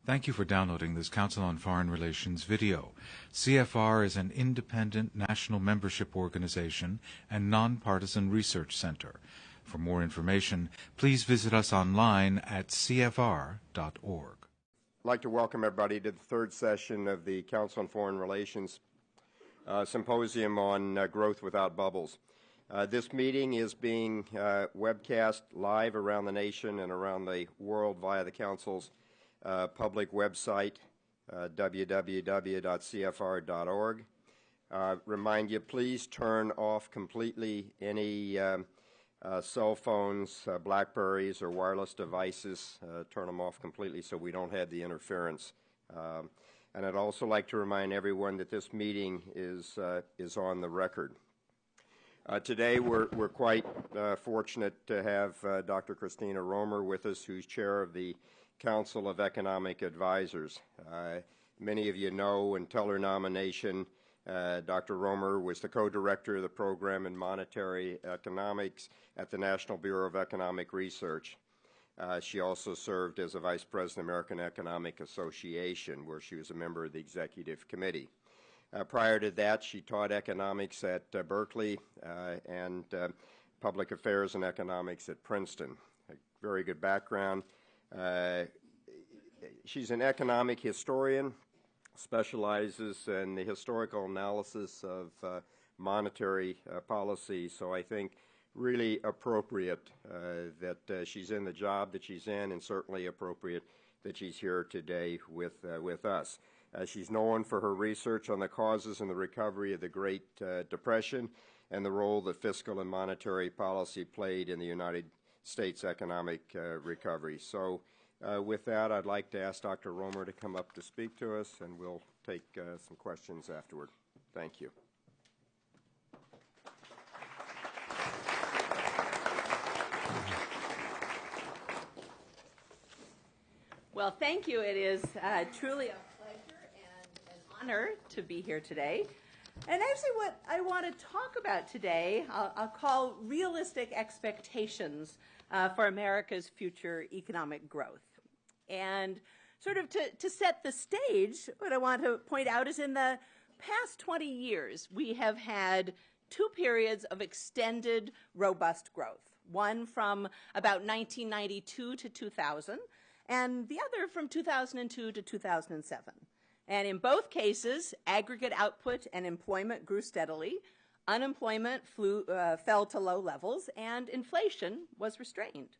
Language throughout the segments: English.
Thank you for downloading this Council on Foreign Relations video. CFR is an independent national membership organization and nonpartisan research center. For more information, please visit us online at cfr.org. I'd like to welcome everybody to the third session of the Council on Foreign Relations Symposium on Growth Without Bubbles. This meeting is being webcast live around the nation and around the world via the Council's public website, www.cfr.org. Remind you, please turn off completely any cell phones, Blackberries, or wireless devices. Turn them off completely so we don't have the interference. And I'd also like to remind everyone that this meeting is on the record. Today we're quite fortunate to have Dr. Christina Romer with us, who's chair of the Council of Economic Advisors. Many of you know, until her nomination, Dr. Romer was the co-director of the program in monetary economics at the National Bureau of Economic Research. She also served as a vice president of the American Economic Association, where she was a member of the executive committee. Prior to that, she taught economics at Berkeley and public affairs and economics at Princeton. A very good background. She's an economic historian, specializes in the historical analysis of monetary policy, so I think really appropriate that she's in the job that she's in, and certainly appropriate that she's here today with us. She's known for her research on the causes and the recovery of the Great Depression and the role that fiscal and monetary policy played in the United States economic recovery. So with that, I'd like to ask Dr. Romer to come up to speak to us, and we'll take some questions afterward. Thank you. Well, thank you. It is truly a pleasure and an honor to be here today. And actually what I want to talk about today, I'll call realistic expectations for America's future economic growth. And sort of to set the stage, what I want to point out is in the past 20 years, we have had two periods of extended, robust growth. One from about 1992 to 2000, and the other from 2002 to 2007. And in both cases, aggregate output and employment grew steadily, unemployment fell to low levels, and inflation was restrained.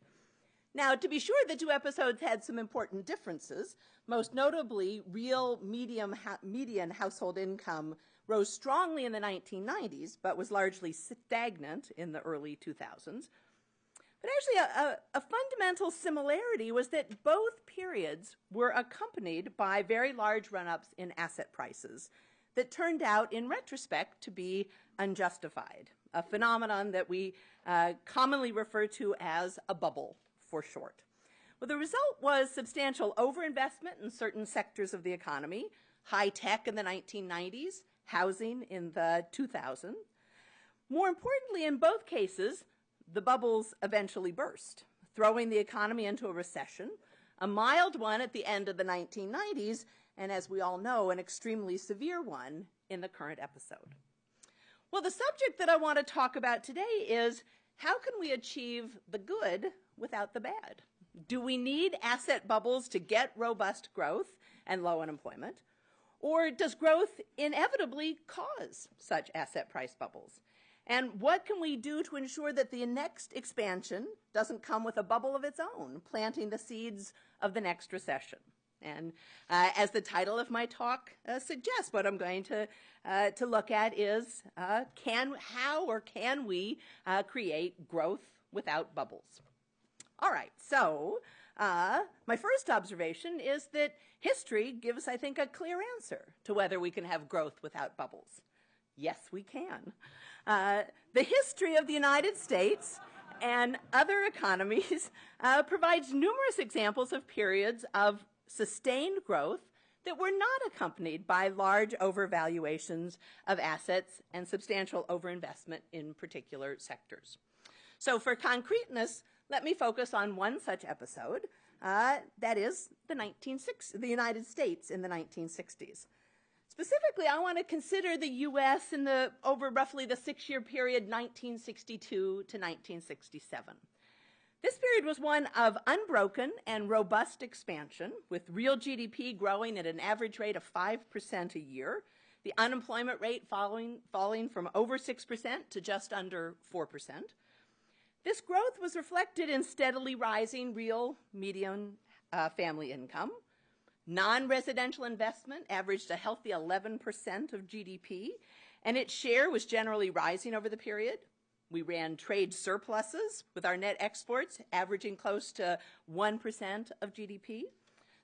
Now, to be sure, the two episodes had some important differences. Most notably, real median household income rose strongly in the 1990s, but was largely stagnant in the early 2000s. But actually, a fundamental similarity was that both periods were accompanied by very large run-ups in asset prices that turned out, in retrospect, to be unjustified, a phenomenon that we commonly refer to as a bubble for short. Well, the result was substantial overinvestment in certain sectors of the economy, high tech in the 1990s, housing in the 2000s. More importantly, in both cases, the bubbles eventually burst, throwing the economy into a recession, a mild one at the end of the 1990s, and as we all know, an extremely severe one in the current episode. Well, the subject that I want to talk about today is how can we achieve the good without the bad? Do we need asset bubbles to get robust growth and low unemployment? Or does growth inevitably cause such asset price bubbles? And what can we do to ensure that the next expansion doesn't come with a bubble of its own, planting the seeds of the next recession? And as the title of my talk suggests, what I'm going to look at is how can we create growth without bubbles? All right, so my first observation is that history gives, I think, a clear answer to whether we can have growth without bubbles. Yes, we can. The history of the United States and other economies provides numerous examples of periods of sustained growth that were not accompanied by large overvaluations of assets and substantial overinvestment in particular sectors. So for concreteness, let me focus on one such episode, that is the United States in the 1960s. Specifically, I want to consider the U.S. over roughly the 6-year period 1962 to 1967. This period was one of unbroken and robust expansion, with real GDP growing at an average rate of 5% a year, the unemployment rate falling from over 6% to just under 4%. This growth was reflected in steadily rising real median family income. Non-residential investment averaged a healthy 11% of GDP, and its share was generally rising over the period. We ran trade surpluses, with our net exports averaging close to 1% of GDP.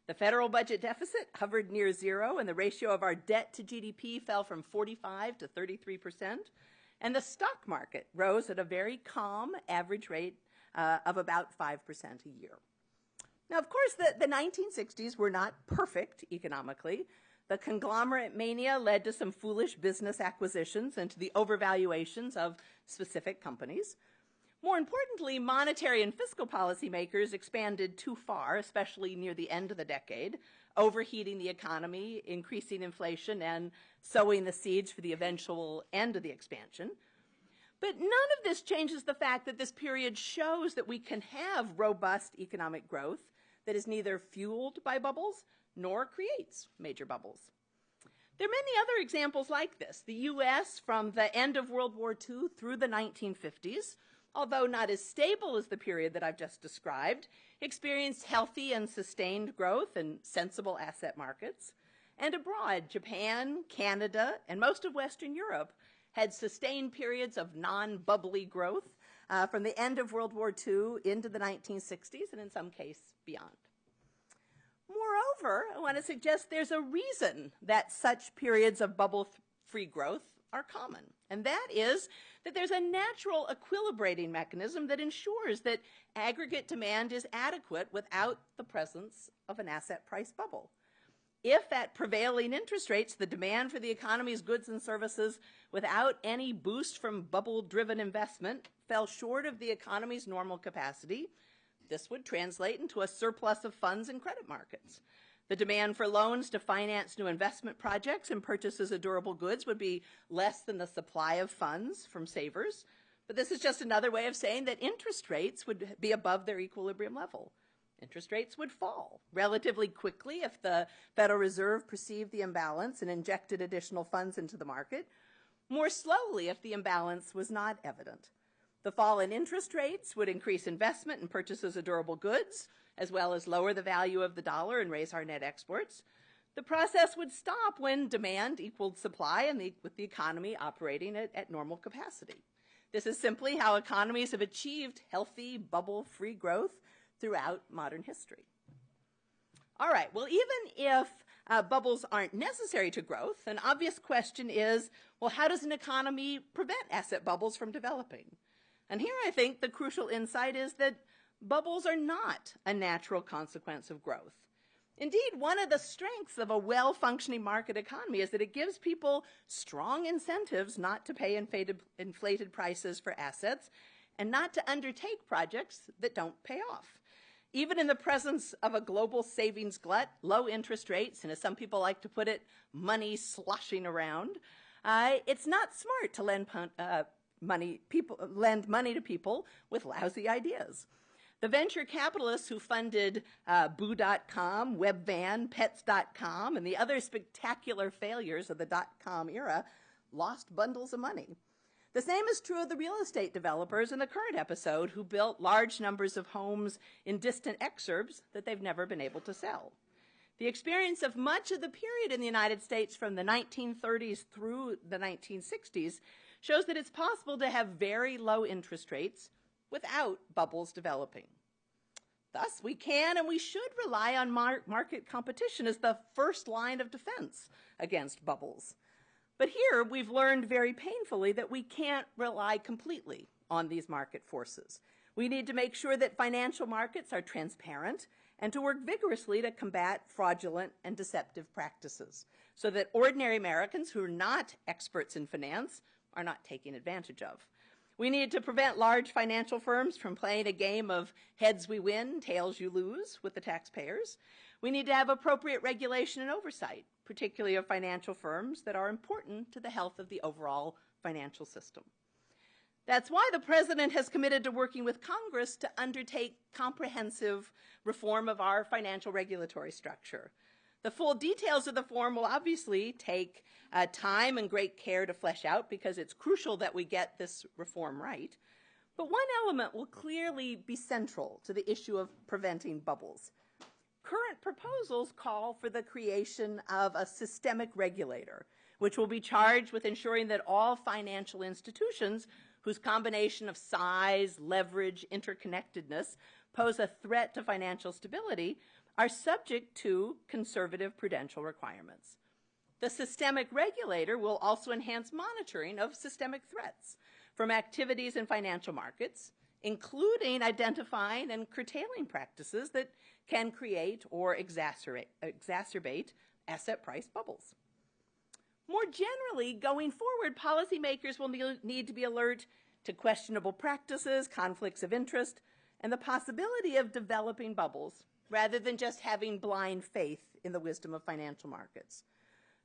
The federal budget deficit hovered near zero, and the ratio of our debt to GDP fell from 45 to 33%. And the stock market rose at a very calm average rate of about 5% a year. Now, of course, the 1960s were not perfect economically. The conglomerate mania led to some foolish business acquisitions and to the overvaluations of specific companies. More importantly, monetary and fiscal policymakers expanded too far, especially near the end of the decade, overheating the economy, increasing inflation, and sowing the seeds for the eventual end of the expansion. But none of this changes the fact that this period shows that we can have robust economic growth that is neither fueled by bubbles nor creates major bubbles. There are many other examples like this. The U.S., from the end of World War II through the 1950s, although not as stable as the period that I've just described, experienced healthy and sustained growth and sensible asset markets. And abroad, Japan, Canada, and most of Western Europe had sustained periods of non-bubbly growth from the end of World War II into the 1960s, and in some cases beyond. Moreover, I want to suggest there's a reason that such periods of bubble-free growth are common, and that is that there's a natural equilibrating mechanism that ensures that aggregate demand is adequate without the presence of an asset price bubble. If at prevailing interest rates, the demand for the economy's goods and services without any boost from bubble-driven investment fell short of the economy's normal capacity, this would translate into a surplus of funds in credit markets. The demand for loans to finance new investment projects and purchases of durable goods would be less than the supply of funds from savers. But this is just another way of saying that interest rates would be above their equilibrium level. Interest rates would fall relatively quickly if the Federal Reserve perceived the imbalance and injected additional funds into the market, more slowly if the imbalance was not evident. The fall in interest rates would increase investment and purchases of durable goods, as well as lower the value of the dollar and raise our net exports. The process would stop when demand equaled supply and with the economy operating at normal capacity. This is simply how economies have achieved healthy, bubble-free growth throughout modern history. All right, well, even if bubbles aren't necessary to growth, an obvious question is, well, how does an economy prevent asset bubbles from developing? And here I think the crucial insight is that bubbles are not a natural consequence of growth. Indeed, one of the strengths of a well-functioning market economy is that it gives people strong incentives not to pay inflated prices for assets and not to undertake projects that don't pay off. Even in the presence of a global savings glut, low interest rates, and as some people like to put it, money sloshing around, it's not smart to lend money to people with lousy ideas. The venture capitalists who funded Boo.com, Webvan, Pets.com, and the other spectacular failures of the dot-com era lost bundles of money. The same is true of the real estate developers in the current episode who built large numbers of homes in distant exurbs that they've never been able to sell. The experience of much of the period in the United States from the 1930s through the 1960s shows that it's possible to have very low interest rates without bubbles developing. Thus, we can and we should rely on market competition as the first line of defense against bubbles. But here, we've learned very painfully that we can't rely completely on these market forces. We need to make sure that financial markets are transparent and to work vigorously to combat fraudulent and deceptive practices so that ordinary Americans who are not experts in finance are not taken advantage of. We need to prevent large financial firms from playing a game of heads we win, tails you lose with the taxpayers. We need to have appropriate regulation and oversight, particularly of financial firms that are important to the health of the overall financial system. That's why the President has committed to working with Congress to undertake comprehensive reform of our financial regulatory structure. The full details of the reform will obviously take time and great care to flesh out because it's crucial that we get this reform right. But one element will clearly be central to the issue of preventing bubbles. Current proposals call for the creation of a systemic regulator, which will be charged with ensuring that all financial institutions whose combination of size, leverage, interconnectedness pose a threat to financial stability are subject to conservative prudential requirements. The systemic regulator will also enhance monitoring of systemic threats from activities in financial markets, including identifying and curtailing practices that can create or exacerbate asset price bubbles. More generally, going forward, policymakers will need to be alert to questionable practices, conflicts of interest, and the possibility of developing bubbles, rather than just having blind faith in the wisdom of financial markets.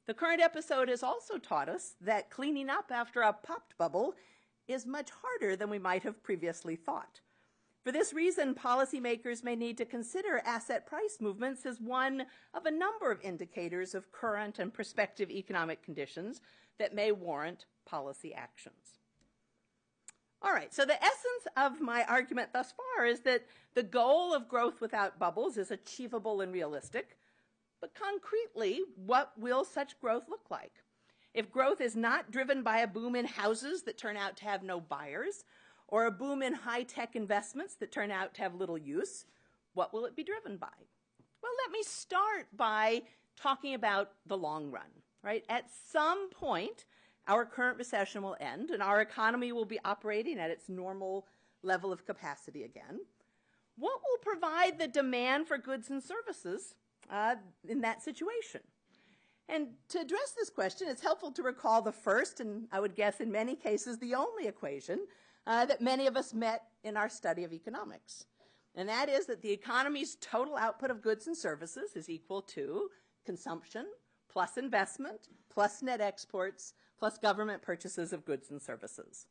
The current episode has also taught us that cleaning up after a popped bubble is much harder than we might have previously thought. For this reason, policymakers may need to consider asset price movements as one of a number of indicators of current and prospective economic conditions that may warrant policy actions. All right, so the essence of my argument thus far is that the goal of growth without bubbles is achievable and realistic, but concretely, what will such growth look like? If growth is not driven by a boom in houses that turn out to have no buyers, or a boom in high-tech investments that turn out to have little use, what will it be driven by? Well, let me start by talking about the long run, right? At some point, our current recession will end and our economy will be operating at its normal level of capacity again. What will provide the demand for goods and services in that situation? And to address this question, it's helpful to recall the first, and I would guess in many cases the only equation that many of us met in our study of economics. And that is that the economy's total output of goods and services is equal to consumption plus investment plus net exports plus government purchases of goods and services.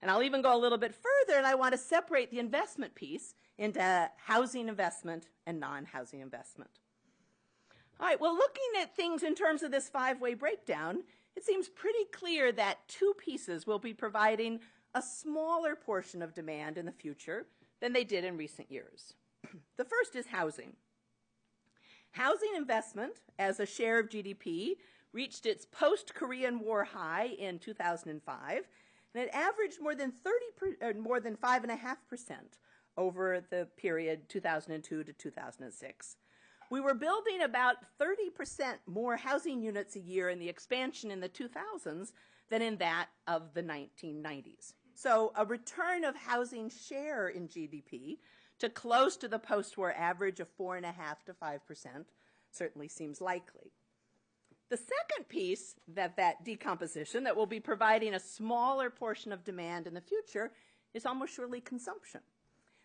And I'll even go a little bit further, and I want to separate the investment piece into housing investment and non-housing investment. All right, well, looking at things in terms of this five-way breakdown, it seems pretty clear that two pieces will be providing a smaller portion of demand in the future than they did in recent years. The first is housing. Housing investment as a share of GDP reached its post-Korean War high in 2005, and it averaged more than 5.5% over the period 2002 to 2006. We were building about 30% more housing units a year in the expansion in the 2000s than in that of the 1990s. So a return of housing share in GDP to close to the post-war average of 4.5% to 5% certainly seems likely. The second piece, that decomposition that will be providing a smaller portion of demand in the future, is almost surely consumption.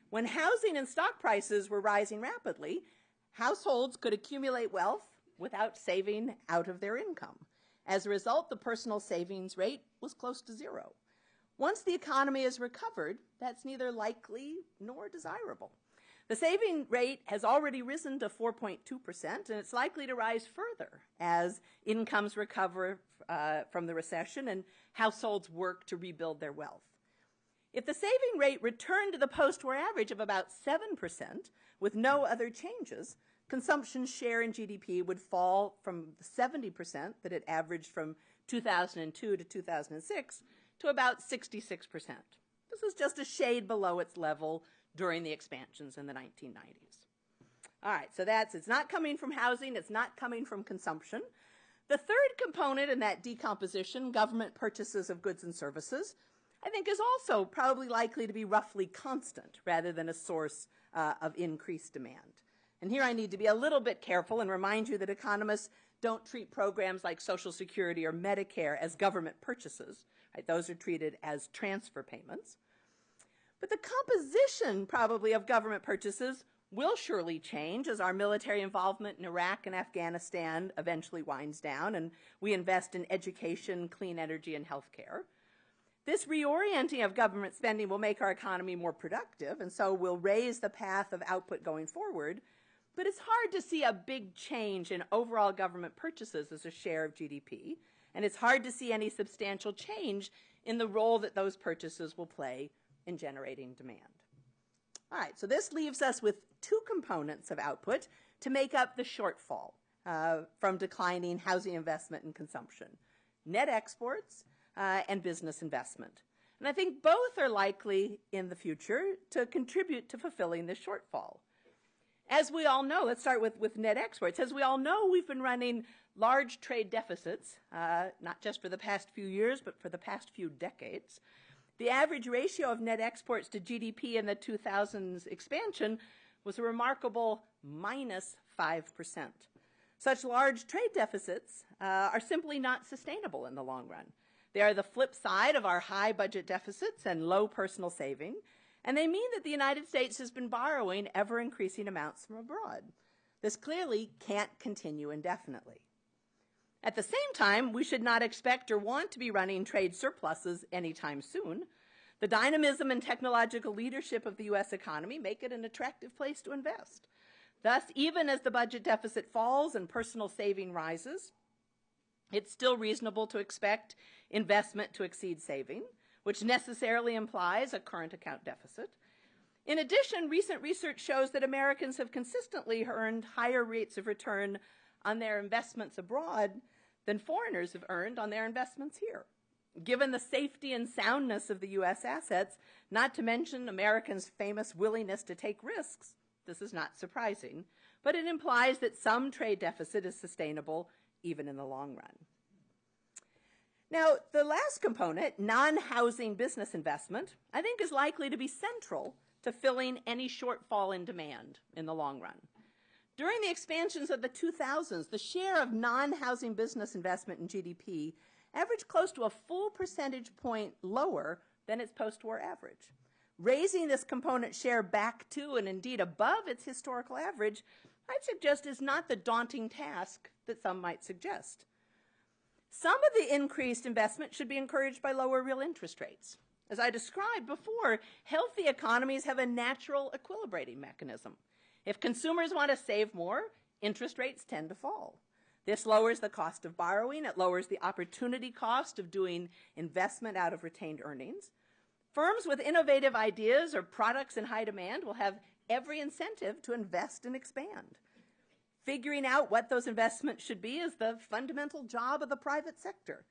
When housing and stock prices were rising rapidly, households could accumulate wealth without saving out of their income. As a result, the personal savings rate was close to zero. Once the economy is recovered, that's neither likely nor desirable. The saving rate has already risen to 4.2%, and it's likely to rise further as incomes recover from the recession and households work to rebuild their wealth. If the saving rate returned to the post-war average of about 7% with no other changes, consumption share in GDP would fall from the 70% that it averaged from 2002 to 2006 to about 66%. This is just a shade below its level during the expansions in the 1990s. All right, so it's not coming from housing, it's not coming from consumption. The third component in that decomposition, government purchases of goods and services, I think is also probably likely to be roughly constant rather than a source of increased demand. And here I need to be a little bit careful and remind you that economists don't treat programs like Social Security or Medicare as government purchases. Right? Those are treated as transfer payments. But the composition, probably, of government purchases will surely change as our military involvement in Iraq and Afghanistan eventually winds down and we invest in education, clean energy, and health care. This reorienting of government spending will make our economy more productive, and so will raise the path of output going forward. But it's hard to see a big change in overall government purchases as a share of GDP, and it's hard to see any substantial change in the role that those purchases will play in generating demand. All right, so this leaves us with two components of output to make up the shortfall from declining housing investment and consumption: net exports and business investment. And I think both are likely in the future to contribute to fulfilling this shortfall. As we all know, let's start with net exports. As we all know, we've been running large trade deficits, not just for the past few years, but for the past few decades. The average ratio of net exports to GDP in the 2000s expansion was a remarkable minus 5%. Such large trade deficits are simply not sustainable in the long run. They are the flip side of our high budget deficits and low personal saving, and they mean that the United States has been borrowing ever-increasing amounts from abroad. This clearly can't continue indefinitely. At the same time, we should not expect or want to be running trade surpluses anytime soon. The dynamism and technological leadership of the U.S. economy make it an attractive place to invest. Thus, even as the budget deficit falls and personal saving rises, it's still reasonable to expect investment to exceed saving, which necessarily implies a current account deficit. In addition, recent research shows that Americans have consistently earned higher rates of return on their investments abroad than foreigners have earned on their investments here. Given the safety and soundness of the U.S. assets, not to mention Americans' famous willingness to take risks, this is not surprising, but it implies that some trade deficit is sustainable even in the long run. Now, the last component, non-housing business investment, I think is likely to be central to filling any shortfall in demand in the long run. During the expansions of the 2000s, the share of non-housing business investment in GDP averaged close to a full percentage point lower than its post-war average. Raising this component share back to and indeed above its historical average, I'd suggest, is not the daunting task that some might suggest. Some of the increased investment should be encouraged by lower real interest rates. As I described before, healthy economies have a natural equilibrating mechanism. If consumers want to save more, interest rates tend to fall. This lowers the cost of borrowing. It lowers the opportunity cost of doing investment out of retained earnings. Firms with innovative ideas or products in high demand will have every incentive to invest and expand. Figuring out what those investments should be is the fundamental job of the private sector.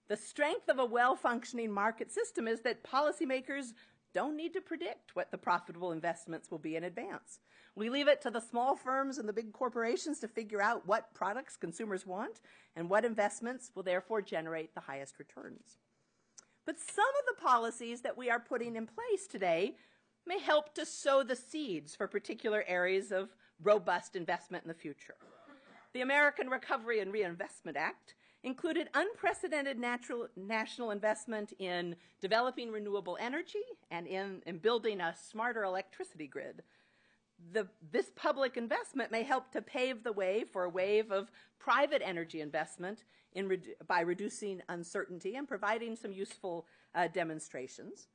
The strength of a well-functioning market system is that policymakers don't need to predict what the profitable investments will be in advance. We leave it to the small firms and the big corporations to figure out what products consumers want and what investments will therefore generate the highest returns. But some of the policies that we are putting in place today may help to sow the seeds for particular areas of robust investment in the future. The American Recovery and Reinvestment Act included unprecedented national investment in developing renewable energy and in building a smarter electricity grid. This public investment may help to pave the way for a wave of private energy investment by reducing uncertainty and providing some useful demonstrations.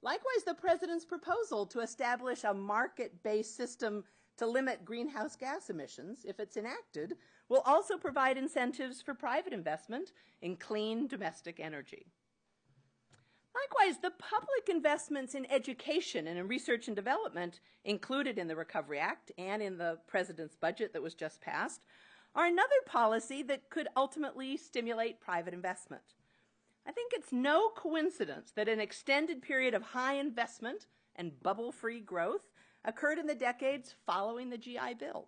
Likewise, the President's proposal to establish a market-based system to limit greenhouse gas emissions, if it's enacted, will also provide incentives for private investment in clean domestic energy. Likewise, the public investments in education and in research and development included in the Recovery Act and in the President's budget that was just passed are another policy that could ultimately stimulate private investment. I think it's no coincidence that an extended period of high investment and bubble-free growth occurred in the decades following the GI Bill.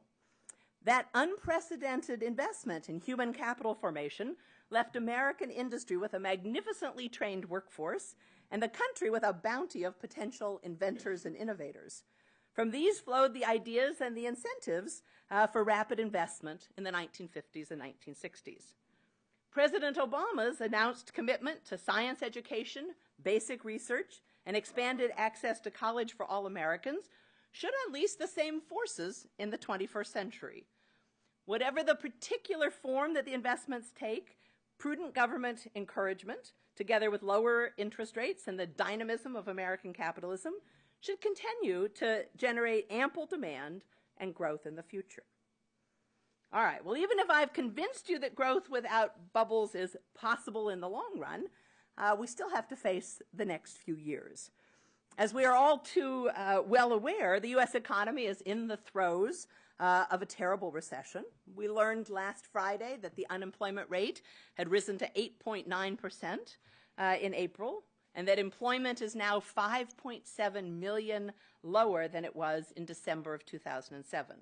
That unprecedented investment in human capital formation left American industry with a magnificently trained workforce and the country with a bounty of potential inventors and innovators. From these flowed the ideas and the incentives for rapid investment in the 1950s and 1960s. President Obama's announced commitment to science education, basic research, and expanded access to college for all Americans should unleash the same forces in the 21st century. Whatever the particular form that the investments take, prudent government encouragement, together with lower interest rates and the dynamism of American capitalism, should continue to generate ample demand and growth in the future. All right, well, even if I've convinced you that growth without bubbles is possible in the long run, we still have to face the next few years. As we are all too well aware, the U.S. economy is in the throes of a terrible recession. We learned last Friday that the unemployment rate had risen to 8.9% in April, and that employment is now 5.7 million lower than it was in December of 2007.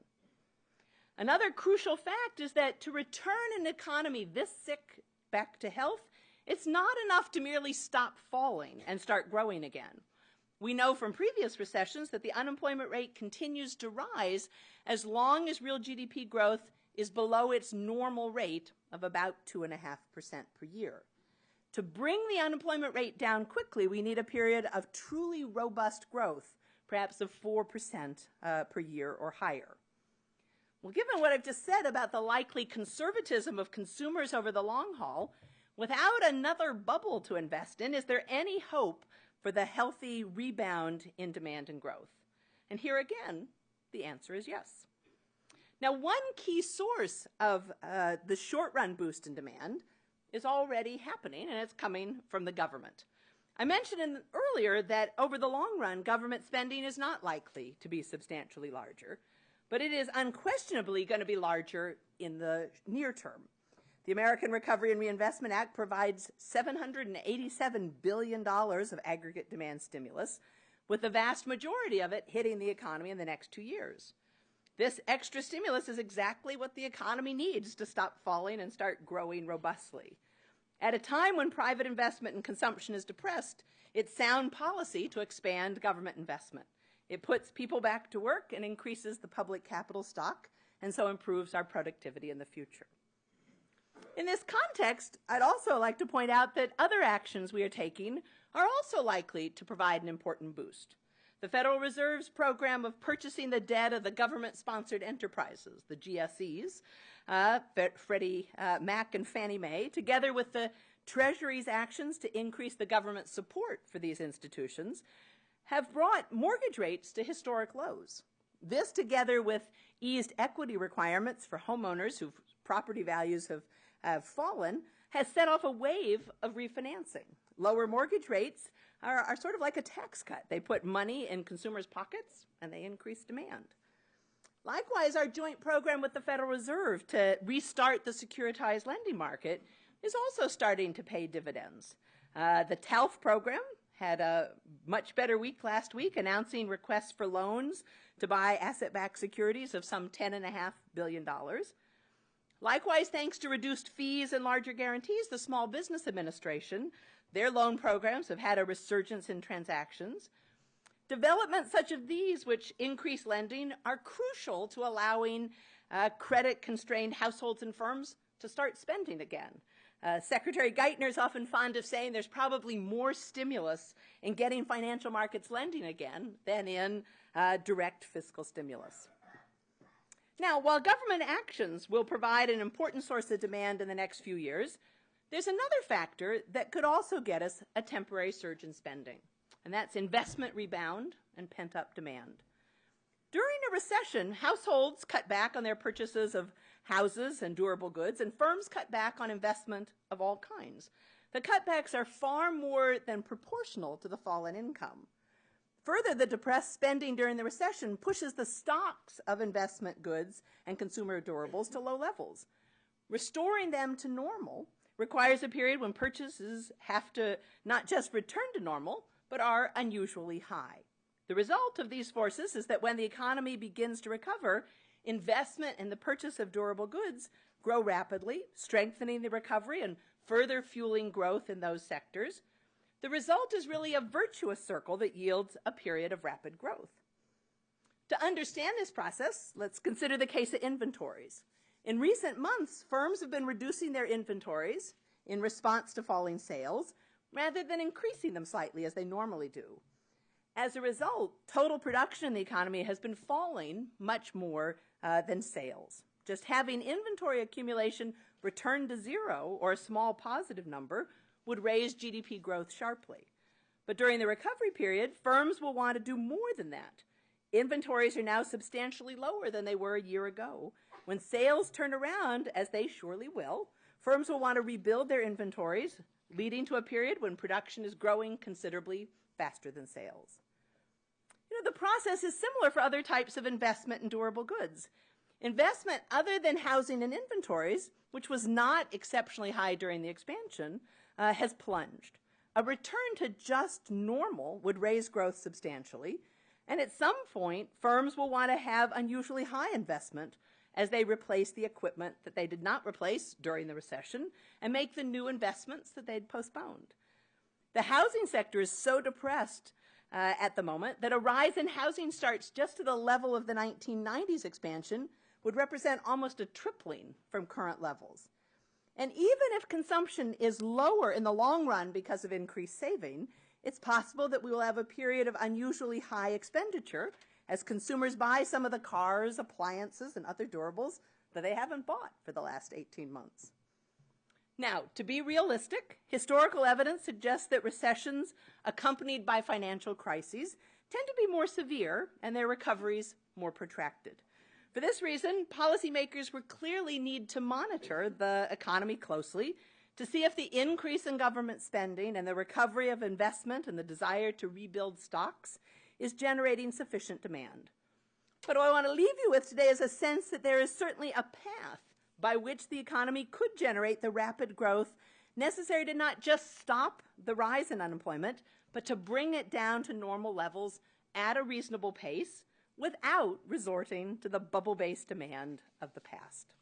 Another crucial fact is that to return an economy this sick back to health, it's not enough to merely stop falling and start growing again. We know from previous recessions that the unemployment rate continues to rise as long as real GDP growth is below its normal rate of about 2.5% per year. To bring the unemployment rate down quickly, we need a period of truly robust growth, perhaps of 4% per year or higher. Well, given what I've just said about the likely conservatism of consumers over the long haul, without another bubble to invest in, is there any hope for the healthy rebound in demand and growth? And here again, the answer is yes. Now, one key source of the short-run boost in demand is already happening, and it's coming from the government. I mentioned earlier that over the long run, government spending is not likely to be substantially larger, but it is unquestionably going to be larger in the near term. The American Recovery and Reinvestment Act provides $787 billion of aggregate demand stimulus, with the vast majority of it hitting the economy in the next 2 years. This extra stimulus is exactly what the economy needs to stop falling and start growing robustly. At a time when private investment and consumption is depressed, it's sound policy to expand government investment. It puts people back to work and increases the public capital stock, and so improves our productivity in the future. In this context, I'd also like to point out that other actions we are taking are also likely to provide an important boost. The Federal Reserve's program of purchasing the debt of the government-sponsored enterprises, the GSEs, Freddie Mac and Fannie Mae, together with the Treasury's actions to increase the government support for these institutions, have brought mortgage rates to historic lows. This, together with eased equity requirements for homeowners whose property values have fallen, has set off a wave of refinancing. Lower mortgage rates are sort of like a tax cut. They put money in consumers' pockets and they increase demand. Likewise, our joint program with the Federal Reserve to restart the securitized lending market is also starting to pay dividends. The TALF program had a much better week last week, announcing requests for loans to buy asset-backed securities of some $10.5 billion. Likewise, thanks to reduced fees and larger guarantees, the Small Business Administration, their loan programs have had a resurgence in transactions. Developments such as these, which increase lending, are crucial to allowing credit-constrained households and firms to start spending again. Secretary Geithner is often fond of saying there's probably more stimulus in getting financial markets lending again than in direct fiscal stimulus. Now, while government actions will provide an important source of demand in the next few years, there's another factor that could also get us a temporary surge in spending, and that's investment rebound and pent-up demand. During a recession, households cut back on their purchases of houses and durable goods, and firms cut back on investment of all kinds. The cutbacks are far more than proportional to the fall in income. Further, the depressed spending during the recession pushes the stocks of investment goods and consumer durables to low levels. Restoring them to normal requires a period when purchases have to not just return to normal, but are unusually high. The result of these forces is that when the economy begins to recover, investment and the purchase of durable goods grow rapidly, strengthening the recovery and further fueling growth in those sectors. The result is really a virtuous circle that yields a period of rapid growth. To understand this process, let's consider the case of inventories. In recent months, firms have been reducing their inventories in response to falling sales rather than increasing them slightly as they normally do. As a result, total production in the economy has been falling much more than sales. Just having inventory accumulation return to zero or a small positive number would raise GDP growth sharply. But during the recovery period, firms will want to do more than that. Inventories are now substantially lower than they were a year ago. When sales turn around, as they surely will, firms will want to rebuild their inventories, leading to a period when production is growing considerably faster than sales. The process is similar for other types of investment in durable goods. Investment other than housing and inventories, which was not exceptionally high during the expansion, has plunged. A return to just normal would raise growth substantially, and at some point, firms will want to have unusually high investment as they replace the equipment that they did not replace during the recession and make the new investments that they'd postponed. The housing sector is so depressed at the moment that a rise in housing starts just to the level of the 1990s expansion would represent almost a tripling from current levels. And even if consumption is lower in the long run because of increased saving, it's possible that we will have a period of unusually high expenditure as consumers buy some of the cars, appliances, and other durables that they haven't bought for the last 18 months. Now, to be realistic, historical evidence suggests that recessions accompanied by financial crises tend to be more severe and their recoveries more protracted. For this reason, policymakers will clearly need to monitor the economy closely to see if the increase in government spending and the recovery of investment and the desire to rebuild stocks is generating sufficient demand. But what I want to leave you with today is a sense that there is certainly a path by which the economy could generate the rapid growth necessary to not just stop the rise in unemployment, but to bring it down to normal levels at a reasonable pace without resorting to the bubble-based demand of the past.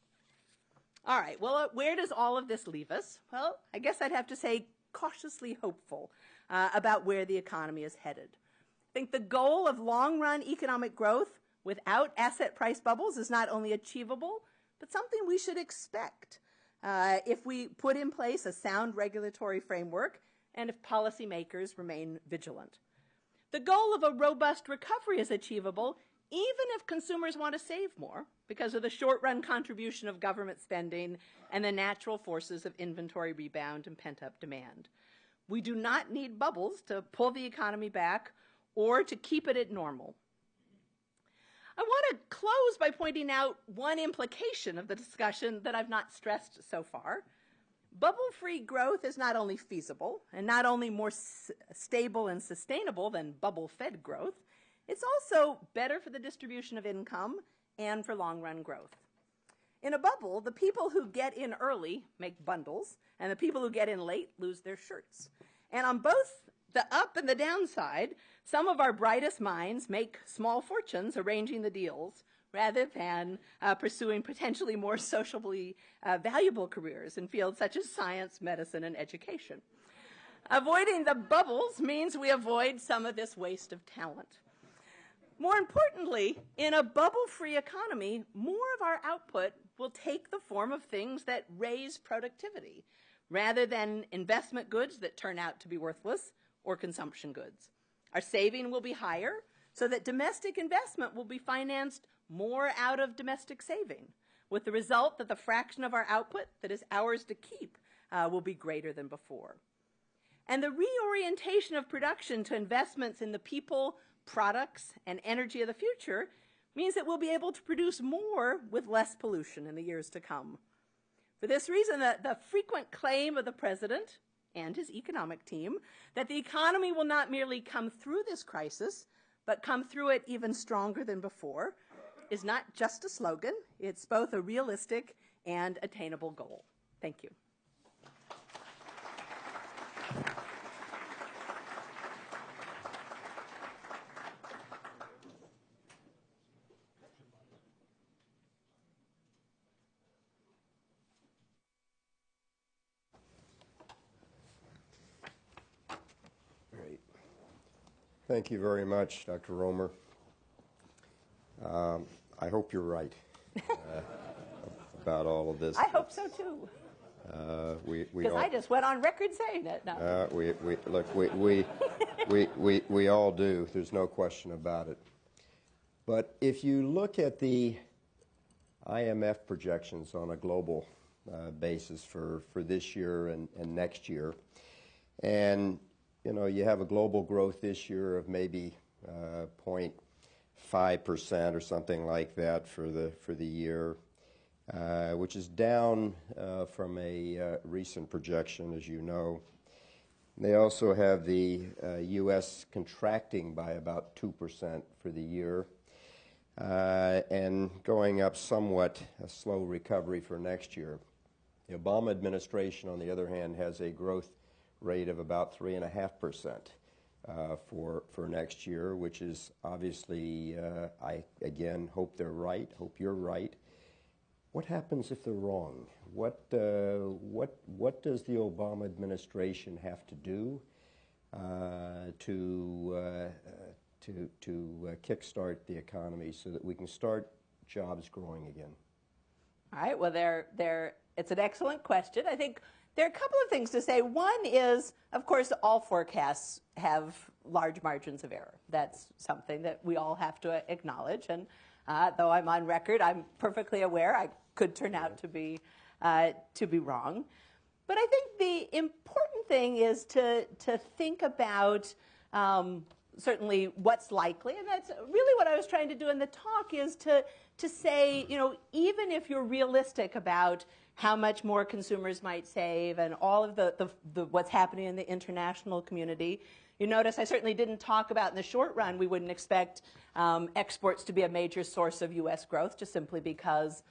All right, well, where does all of this leave us? Well, I guess I'd have to say cautiously hopeful about where the economy is headed. I think the goal of long-run economic growth without asset price bubbles is not only achievable, but something we should expect if we put in place a sound regulatory framework and if policymakers remain vigilant. The goal of a robust recovery is achievable even if consumers want to save more because of the short-run contribution of government spending and the natural forces of inventory rebound and pent-up demand. We do not need bubbles to pull the economy back or to keep it at normal. I want to close by pointing out one implication of the discussion that I've not stressed so far. Bubble-free growth is not only feasible and not only more stable and sustainable than bubble-fed growth, it's also better for the distribution of income and for long-run growth. In a bubble, the people who get in early make bundles, and the people who get in late lose their shirts. And on both the up and the downside, some of our brightest minds make small fortunes arranging the deals rather than pursuing potentially more socially valuable careers in fields such as science, medicine, and education. Avoiding the bubbles means we avoid some of this waste of talent. More importantly, in a bubble-free economy, more of our output will take the form of things that raise productivity rather than investment goods that turn out to be worthless or consumption goods. Our saving will be higher so that domestic investment will be financed more out of domestic saving, with the result that the fraction of our output that is ours to keep will be greater than before. And the reorientation of production to investments in the people, products, and energy of the future means that we'll be able to produce more with less pollution in the years to come. For this reason, the frequent claim of the president and his economic team that the economy will not merely come through this crisis, but come through it even stronger than before, is not just a slogan. It's both a realistic and attainable goal. Thank you. Great. Thank you very much, Dr. Romer. I hope you're right about all of this. I hope so too. Because I just went on record saying it. No. We all do. There's no question about it. But if you look at the IMF projections on a global basis for this year and next year, and you have a global growth this year of maybe 0.5% or something like that for the year, which is down from a recent projection, as you know. They also have the U.S. contracting by about 2% for the year, and going up somewhat, a slow recovery for next year. The Obama administration, on the other hand, has a growth rate of about 3.5% for next year, which is obviously, I again hope they're right, hope you're right. What happens if they're wrong? What does the Obama administration have to do to kickstart the economy so that we can start jobs growing again? All right. Well, it's an excellent question. I think there are a couple of things to say. One is, of course, all forecasts have large margins of error. That's something that we all have to acknowledge. And though I'm on record, I'm perfectly aware I could turn out to be wrong. But I think the important thing is to think about certainly what's likely, and that's really what I was trying to do in the talk, is to say, even if you're realistic about how much more consumers might save and all of the what's happening in the international community, you notice I certainly didn't talk about in the short run we wouldn't expect exports to be a major source of U.S. growth, just simply because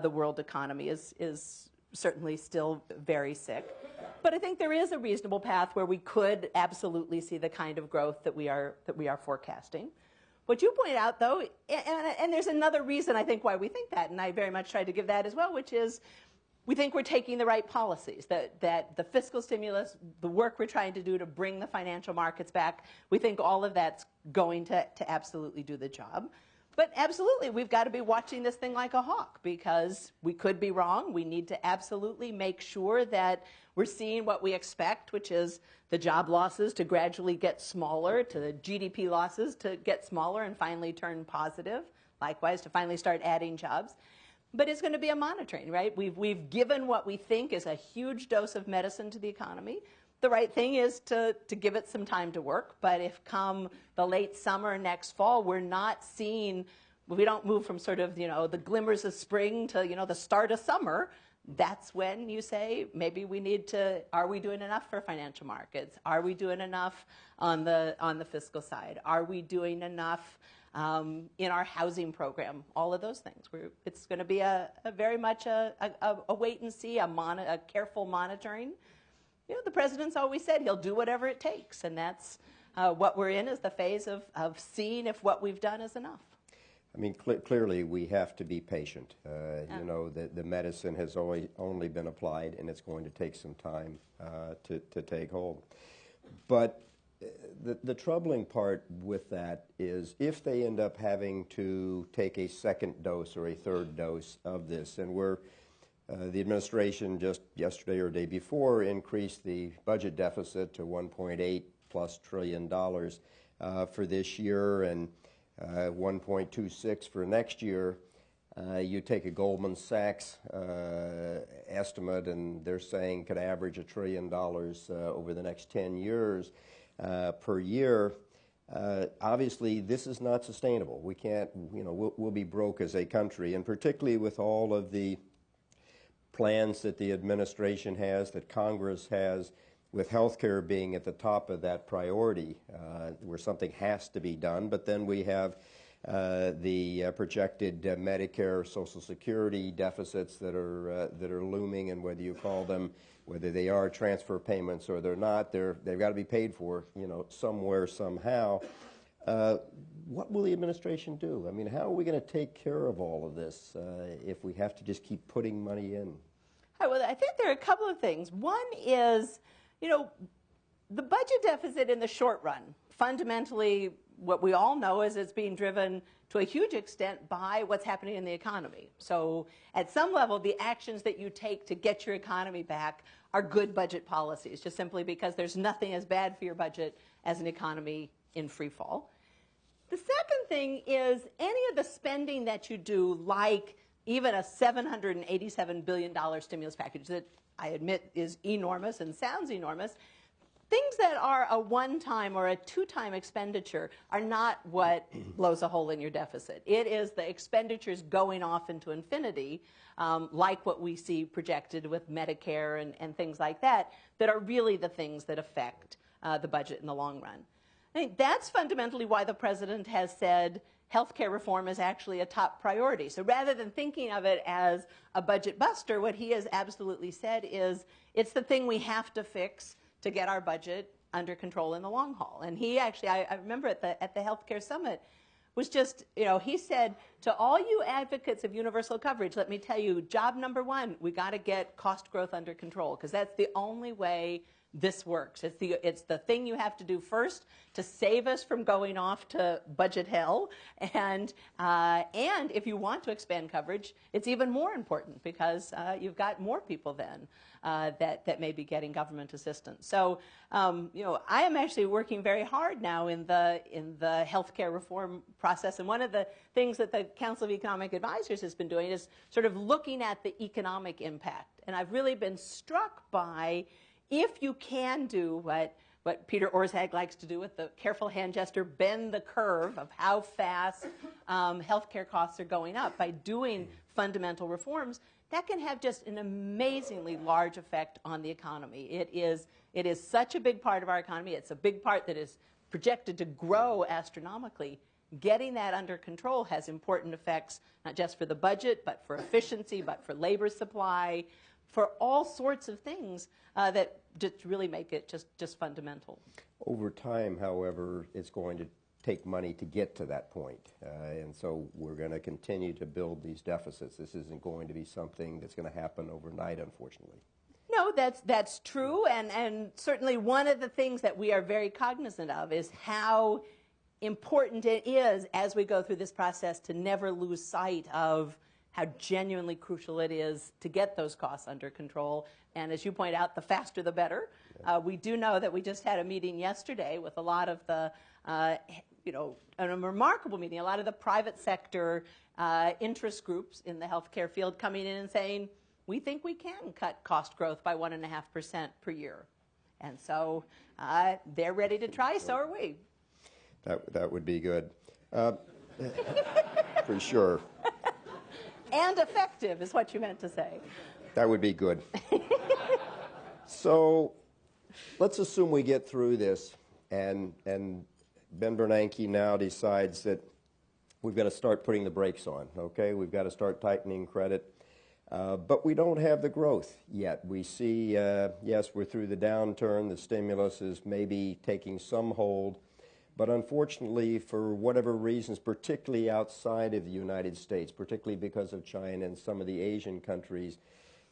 the world economy is certainly still very sick. But I think there is a reasonable path where we could absolutely see the kind of growth that we are forecasting. What you point out, though, and there's another reason I think why we think that, and I very much tried to give that as well, which is we think we're taking the right policies, that the fiscal stimulus, the work we're trying to do to bring the financial markets back, we think all of that's going to absolutely do the job. But absolutely, we've got to be watching this thing like a hawk, because we could be wrong. We need to absolutely make sure that we're seeing what we expect, which is the job losses to gradually get smaller, to the GDP losses to get smaller and finally turn positive, likewise to finally start adding jobs. But it's going to be a monitoring, right? We've given what we think is a huge dose of medicine to the economy. The right thing is to give it some time to work. But if come the late summer next fall, we're not seeing, we don't move from sort of, the glimmers of spring to, the start of summer, that's when you say maybe we need to, are we doing enough for financial markets? Are we doing enough on the fiscal side? Are we doing enough in our housing program? All of those things. It's going to be a very much a wait and see, a careful monitoring. The president's always said he'll do whatever it takes, and that's what we're in, is the phase of seeing if what we've done is enough. I mean, clearly we have to be patient. The medicine has only been applied, and it's going to take some time to take hold. But the troubling part with that is if they end up having to take a second dose or a third dose of this, and the administration just yesterday or day before increased the budget deficit to $1.8+ trillion for this year and 1.26 for next year. You take a Goldman Sachs estimate, and they're saying could average $1 trillion over the next 10 years per year. Obviously, this is not sustainable. We can't, we'll be broke as a country, and particularly with all of the plans that the administration has, that Congress has, with health care being at the top of that priority, where something has to be done. But then we have the projected Medicare, Social Security deficits that are looming, and whether you call them, whether they are transfer payments or they're not, they've got to be paid for, somewhere, somehow. What will the administration do? I mean, how are we going to take care of all of this if we have to just keep putting money in? Well, I think there are a couple of things. One is, the budget deficit in the short run fundamentally what we all know is it's being driven to a huge extent by what's happening in the economy. So at some level, the actions that you take to get your economy back are good budget policies, just simply because there's nothing as bad for your budget as an economy in free fall. The second thing is any of the spending that you do, like even a $787 billion stimulus package that I admit is enormous and sounds enormous, things that are a one-time or a two-time expenditure are not what blows a hole in your deficit. It is the expenditures going off into infinity, like what we see projected with Medicare and things like that, that are really the things that affect the budget in the long run. I think that's fundamentally why the president has said healthcare reform is actually a top priority. So rather than thinking of it as a budget buster, what he has absolutely said is it's the thing we have to fix to get our budget under control in the long haul. And he actually, I remember at the healthcare summit, was just, he said, to all you advocates of universal coverage, let me tell you, job number one, we got to get cost growth under control, because that's the only way this works. It's the thing you have to do first to save us from going off to budget hell. And if you want to expand coverage, it's even more important because you've got more people then that may be getting government assistance. So, I am actually working very hard now in the healthcare reform process. And one of the things that the Council of Economic Advisors has been doing is sort of looking at the economic impact. And I've really been struck by, if you can do what Peter Orszag likes to do with the careful hand gesture, bend the curve of how fast healthcare costs are going up by doing fundamental reforms, that can have just an amazingly large effect on the economy. It is such a big part of our economy. It's a big part that is projected to grow astronomically. Getting that under control has important effects, not just for the budget, but for efficiency, but for labor supply, for all sorts of things that just really make it just fundamental. Over time, however, it's going to take money to get to that point. And so we're going to continue to build these deficits. This isn't going to be something that's going to happen overnight, unfortunately. No, that's true. And certainly one of the things that we are very cognizant of is how important it is as we go through this process to never lose sight of how genuinely crucial it is to get those costs under control. And as you point out, the faster the better. We do know that we just had a meeting yesterday with a lot of the, a remarkable meeting, a lot of the private sector interest groups in the healthcare field coming in and saying, we think we can cut cost growth by 1.5% per year. And so they're ready to try, so are we. That would be good. For sure. And effective is what you meant to say. That would be good. So let's assume we get through this and Ben Bernanke now decides that we've got to start putting the brakes on, okay? We've got to start tightening credit. But we don't have the growth yet. We see, yes, we're through the downturn. The stimulus is maybe taking some hold. But unfortunately, for whatever reasons, particularly outside of the United States, particularly because of China and some of the Asian countries,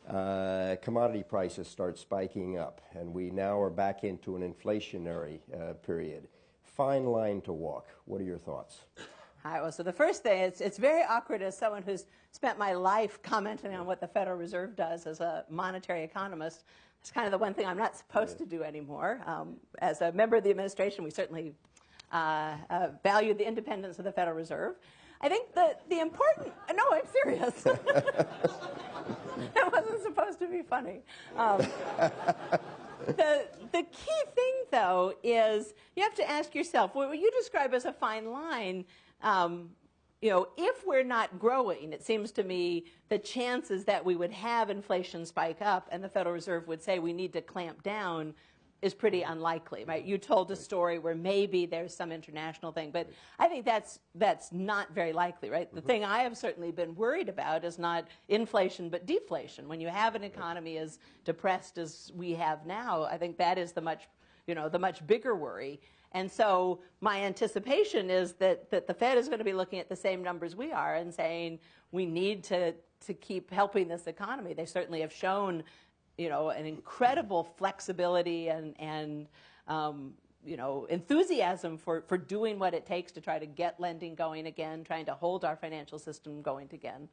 commodity prices start spiking up, and we now are back into an inflationary period. Fine line to walk. What are your thoughts? All right, well, so the first thing, it's very awkward as someone who's spent my life commenting on what the Federal Reserve does as a monetary economist. It's kind of the one thing I'm not supposed to do anymore. As a member of the administration, we certainly value the independence of the Federal Reserve. I think the important, no, I'm serious. That wasn't supposed to be funny. The key thing, though, is you have to ask yourself, what you describe as a fine line, if we're not growing, it seems to me the chances that we would have inflation spike up and the Federal Reserve would say we need to clamp down is pretty unlikely, right? You told a story where maybe there's some international thing, but I think that's not very likely, right? The thing I have certainly been worried about is not inflation, but deflation. When you have an economy as depressed as we have now, I think that is the much bigger worry. And so my anticipation is that the Fed is going to be looking at the same numbers we are and saying we need to keep helping this economy. They certainly have shown an incredible flexibility and enthusiasm for doing what it takes to try to get lending going again, trying to hold our financial system going again.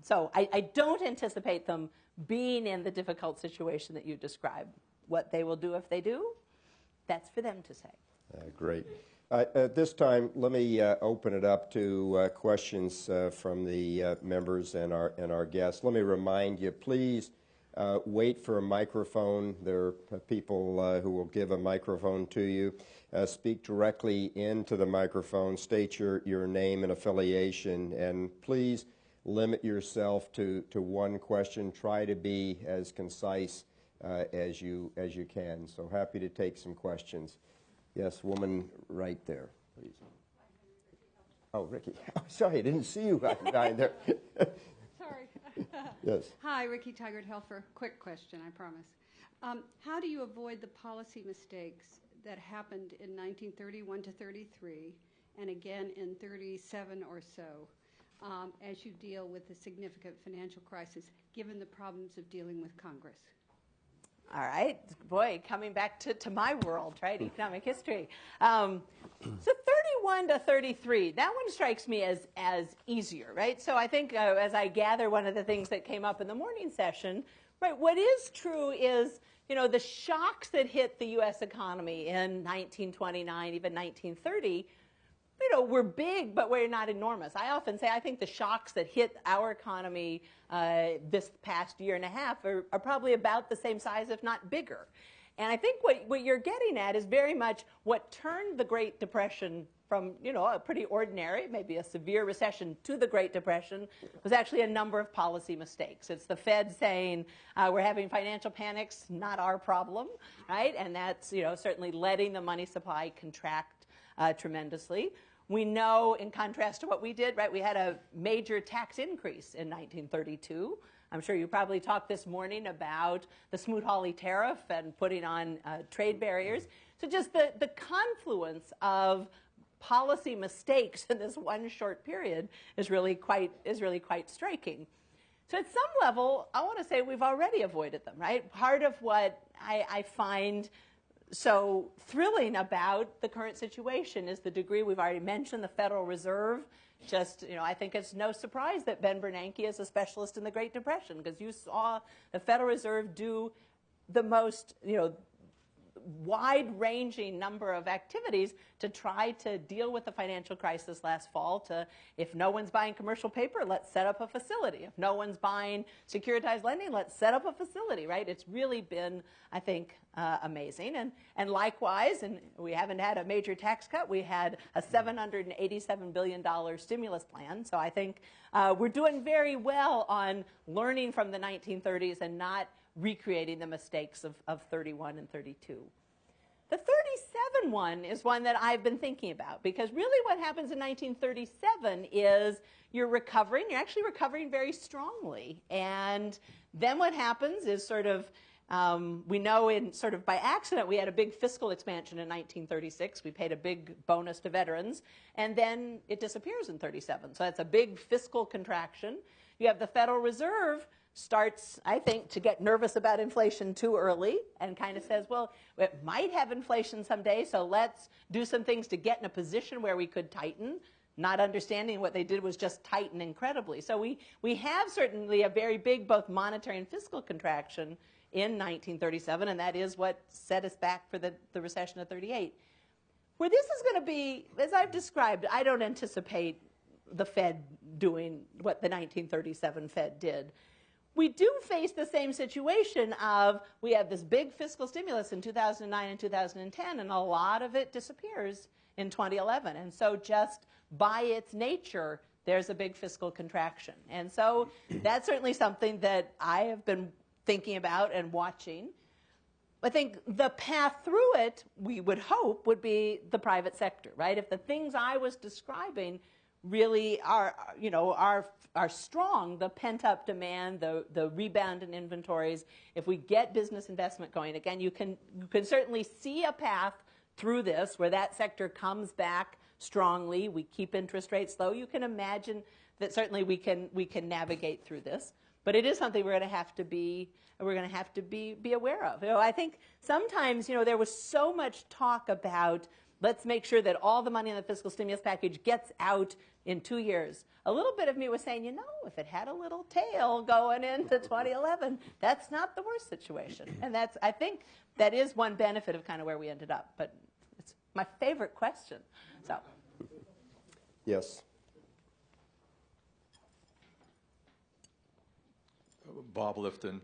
So I don't anticipate them being in the difficult situation that you described. What they will do if they do, that's for them to say. Great. At this time, let me open it up to questions from the members and our guests. Let me remind you, please wait for a microphone. There are people who will give a microphone to you. Speak directly into the microphone. State your name and affiliation, and please limit yourself to one question. Try to be as concise as you can. So happy to take some questions. Yes, woman right there, please. Oh, Ricky. Oh, sorry, I didn't see you behind there. Sorry. Yes. Hi, Ricky Taggart-Helfer. Quick question, I promise. How do you avoid the policy mistakes that happened in 1931 to 33 and again in 37 or so as you deal with the significant financial crisis, given the problems of dealing with Congress? All right. Boy, coming back to my world, right? Economic history. So 31 to 33, that one strikes me as easier, right? So I think as I gather one of the things that came up in the morning session, right, what is true is, the shocks that hit the U.S. economy in 1929, even 1930, we're big, but we're not enormous. I often say I think the shocks that hit our economy this past year and a half are probably about the same size, if not bigger. And I think what you're getting at is very much what turned the Great Depression from, a pretty ordinary, maybe a severe recession to the Great Depression was actually a number of policy mistakes. It's the Fed saying we're having financial panics, not our problem, right? And that's, certainly letting the money supply contract tremendously. We know, in contrast to what we did, right, we had a major tax increase in 1932. I'm sure you probably talked this morning about the Smoot-Hawley tariff and putting on trade barriers. So just the confluence of policy mistakes in this one short period is really quite striking. So at some level, I want to say we've already avoided them, right? Part of what I find so thrilling about the current situation is the degree we've already mentioned, the Federal Reserve. Just, I think it's no surprise that Ben Bernanke is a specialist in the Great Depression, because you saw the Federal Reserve do the most, wide-ranging number of activities to try to deal with the financial crisis last fall. If no one's buying commercial paper, let's set up a facility. If no one's buying securitized lending, let's set up a facility, right? It's really been, I think, amazing. And likewise, and we haven't had a major tax cut, we had a $787 billion stimulus plan. So I think we're doing very well on learning from the 1930s and not recreating the mistakes of 31 and 32. The 37 one is one that I've been thinking about, because really what happens in 1937 is you're actually recovering very strongly. And then what happens is sort of, we know in sort of by accident, we had a big fiscal expansion in 1936. We paid a big bonus to veterans, and then it disappears in 37. So that's a big fiscal contraction. You have the Federal Reserve starts, I think, to get nervous about inflation too early and kind of says, well, it might have inflation someday, so let's do some things to get in a position where we could tighten, not understanding what they did was just tighten incredibly. So we have certainly a very big both monetary and fiscal contraction in 1937, and that is what set us back for the recession of 38. Where this is going to be, as I've described, I don't anticipate the Fed doing what the 1937 Fed did. We do face the same situation of we have this big fiscal stimulus in 2009 and 2010, and a lot of it disappears in 2011. And so just by its nature, there's a big fiscal contraction. And so that's certainly something that I have been thinking about and watching. I think the path through it, we would hope, would be the private sector, right? If the things I was describing really are strong, the pent-up demand, the rebound in inventories, if we get business investment going again, you can certainly see a path through this where that sector comes back strongly. We keep interest rates low. You can imagine that certainly we can navigate through this. but it is something we're going to have to be aware of. I think sometimes there was so much talk about let's make sure that all the money in the fiscal stimulus package gets out in 2 years. A little bit of me was saying, if it had a little tail going into 2011, that's not the worst situation. And I think that is one benefit of kind of where we ended up. But it's my favorite question. So. Yes. Bob Lifton,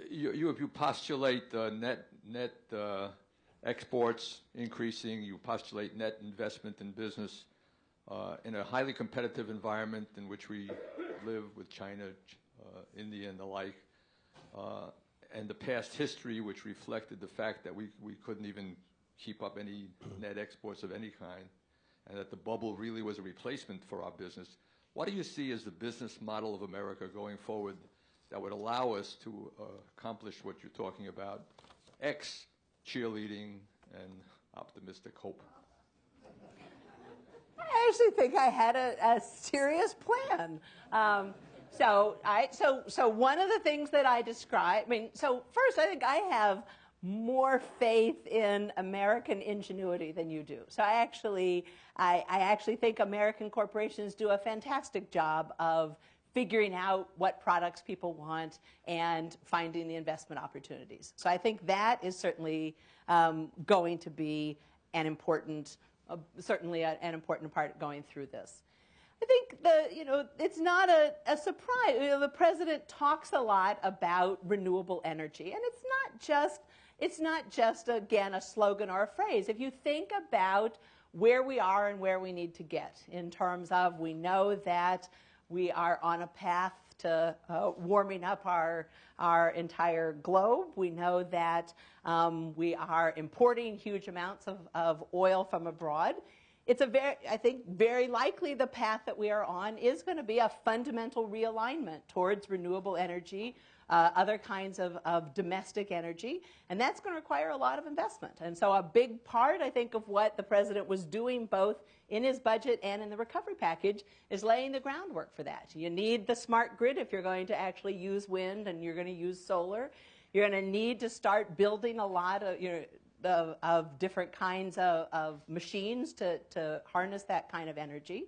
you postulate net exports increasing. You postulate net investment in business in a highly competitive environment in which we live with China, India, and the like, and the past history, which reflected the fact that we couldn't even keep up any net exports of any kind, and that the bubble really was a replacement for our business. What do you see as the business model of America going forward that would allow us to accomplish what you're talking about, cheerleading and optimistic hope? I actually think I had a serious plan. So one of the things that I describe, so first I think I have more faith in American ingenuity than you do. So I actually think American corporations do a fantastic job of figuring out what products people want and finding the investment opportunities. So I think that is certainly going to be an important, certainly an important part going through this. I think it's not a surprise. The president talks a lot about renewable energy, and it's not just again a slogan or a phrase. If you think about where we are and where we need to get in terms of, we know that we are on a path to warming up our entire globe. We know that we are importing huge amounts of oil from abroad. It's I think very likely the path that we are on is going to be a fundamental realignment towards renewable energy, other kinds of domestic energy, and that's going to require a lot of investment. And so a big part, I think, of what the president was doing both in his budget and in the recovery package is laying the groundwork for that. You need the smart grid if you're going to actually use wind and you're going to use solar. You're going to need to start building a lot of different kinds of machines to harness that kind of energy.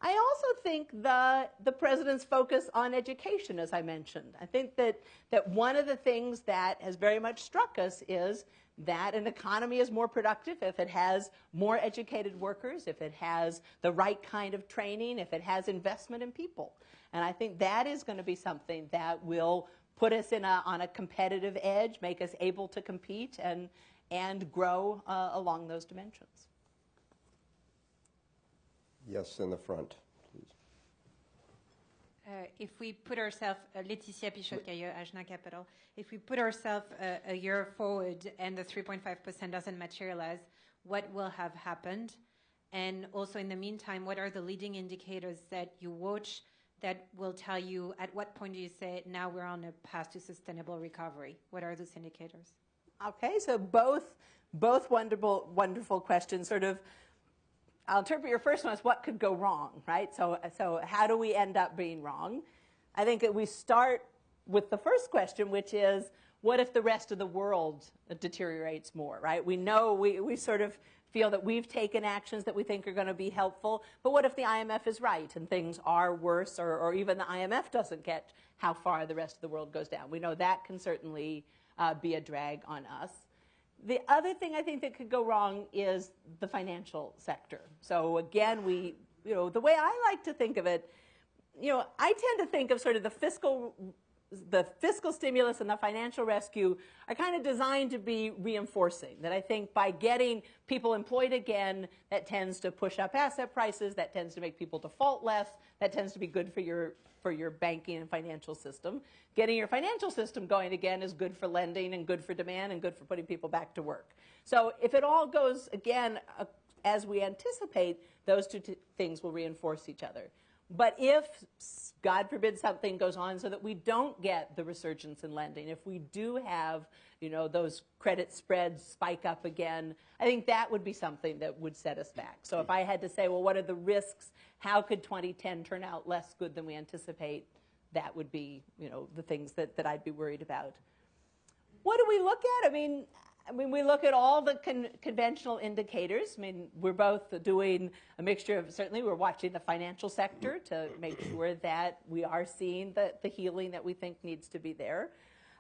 I also think the president's focus on education, as I mentioned. I think that one of the things that has very much struck us is that an economy is more productive if it has more educated workers, if it has the right kind of training, if it has investment in people. And I think that is going to be something that will put us on a competitive edge, make us able to compete and grow along those dimensions. Yes, in the front, please. If we put ourselves, Laetitia Pichot-Cailleux, Agena Capital, if we put ourselves a year forward and the 3.5% doesn't materialize, what will have happened? And also in the meantime, what are the leading indicators that you watch that will tell you at what point do you say, now we're on a path to sustainable recovery? What are those indicators? Okay, so both wonderful questions. Sort of, I'll interpret your first one as what could go wrong, right? So how do we end up being wrong? I think that we start with the first question, which is, what if the rest of the world deteriorates more, right? We know, we sort of feel that we've taken actions that we think are going to be helpful, but what if the IMF is right and things are worse, or even the IMF doesn't get how far the rest of the world goes down? We know that can certainly be a drag on us. The other thing I think that could go wrong is the financial sector. So again, the way I like to think of it, I tend to think of sort of the fiscal stimulus and the financial rescue are kind of designed to be reinforcing. That I think by getting people employed again, that tends to push up asset prices, that tends to make people default less, that tends to be good for your banking and financial system. Getting your financial system going again is good for lending and good for demand and good for putting people back to work. So if it all goes, again, as we anticipate, those two things will reinforce each other. But if, God forbid, something goes on so that we don't get the resurgence in lending, if we do have, those credit spreads spike up again, I think that would be something that would set us back. So if I had to say, well, what are the risks? How could 2010 turn out less good than we anticipate? that would be, the things that I'd be worried about. What do we look at? I mean, we look at all the conventional indicators. I mean, we're both doing a mixture of, certainly we're watching the financial sector to make sure that we are seeing the healing that we think needs to be there.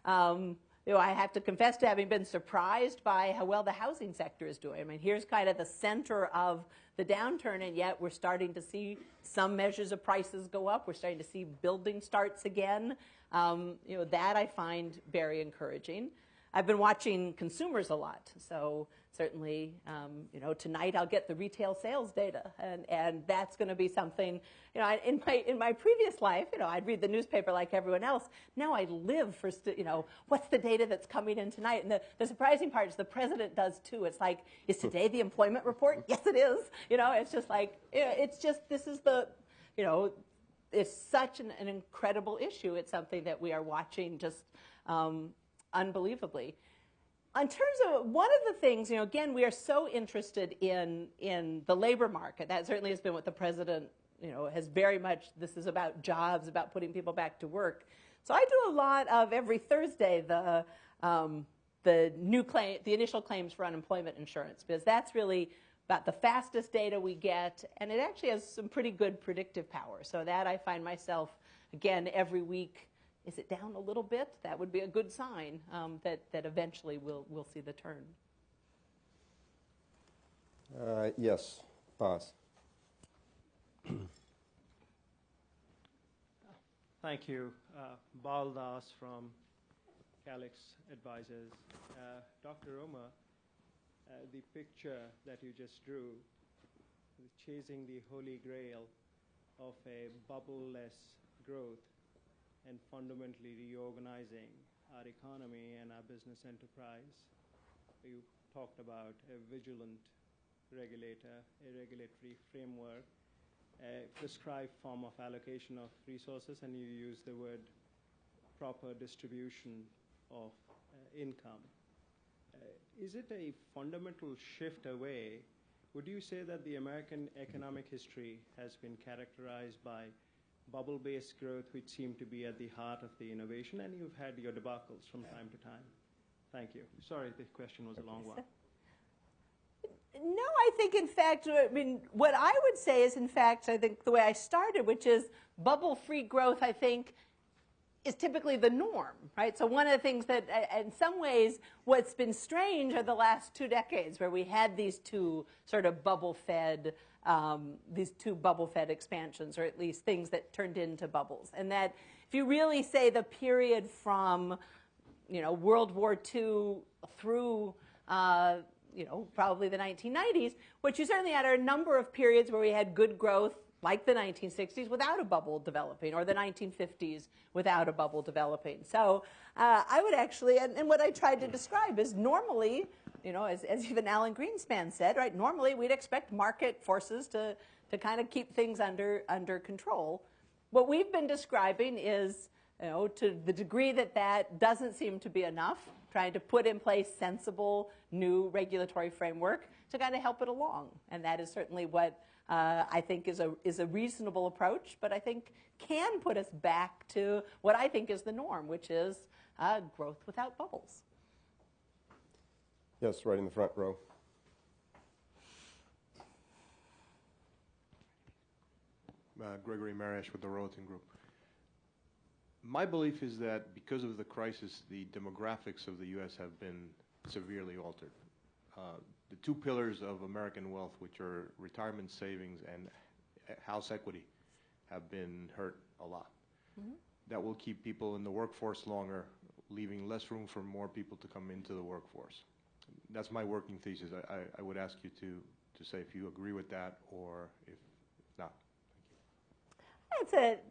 I have to confess to having been surprised by how well the housing sector is doing. I mean, here's kind of the center of the downturn, and yet we're starting to see some measures of prices go up. We're starting to see building starts again. That I find very encouraging. I've been watching consumers a lot, so certainly, tonight I'll get the retail sales data, and that's going to be something. In my previous life, I'd read the newspaper like everyone else. Now I live for, what's the data that's coming in tonight? And the surprising part is the president does too. It's like, is today the employment report? Yes, it is. It's just like, this is the, it's such an incredible issue. It's something that we are watching just unbelievably. In terms of one of the things, again, we are so interested in the labor market. That certainly has been what the president, has very much, this is about jobs, about putting people back to work. So I do a lot of every Thursday the initial claims for unemployment insurance, because that's really about the fastest data we get, and it actually has some pretty good predictive power. So that I find myself, again, every week, is it down a little bit? That would be a good sign that eventually we'll see the turn. Yes, Boss. Thank you. Bal Das from Calix Advisors. Dr. Romer, the picture that you just drew, chasing the holy grail of a bubble-less growth and fundamentally reorganizing our economy and our business enterprise. You talked about a vigilant regulator, a regulatory framework, a prescribed form of allocation of resources, and you use the word proper distribution of income. Is it a fundamental shift away? Would you say that the American economic history has been characterized by bubble-based growth, which seemed to be at the heart of the innovation, and you've had your debacles from time to time? Thank you. Sorry, the question was a long one. No, I think, in fact, what I would say is, in fact, I think the way I started, which is bubble-free growth, I think, is typically the norm, right? So one of the things that, in some ways, what's been strange are the last 2 decades where we had these two sort of bubble-fed expansions, or at least things that turned into bubbles. And that if you really say the period from, World War II through, probably the 1990s, what you certainly had are a number of periods where we had good growth, like the 1960s without a bubble developing, or the 1950s without a bubble developing. So I would actually, and what I tried to describe is normally, as even Alan Greenspan said, right, normally we'd expect market forces to kind of keep things under control. What we've been describing is, to the degree that doesn't seem to be enough, trying to put in place sensible new regulatory framework to kind of help it along. And that is certainly what I think is a reasonable approach, but I think can put us back to what I think is the norm, which is growth without bubbles. Yes, right in the front row. Gregory Marish with the Royalton Group. My belief is that because of the crisis, the demographics of the U.S. have been severely altered. The 2 pillars of American wealth, which are retirement savings and house equity, have been hurt a lot. Mm-hmm. That will keep people in the workforce longer, leaving less room for more people to come into the workforce. That's my working thesis. I would ask you to say if you agree with that or if not.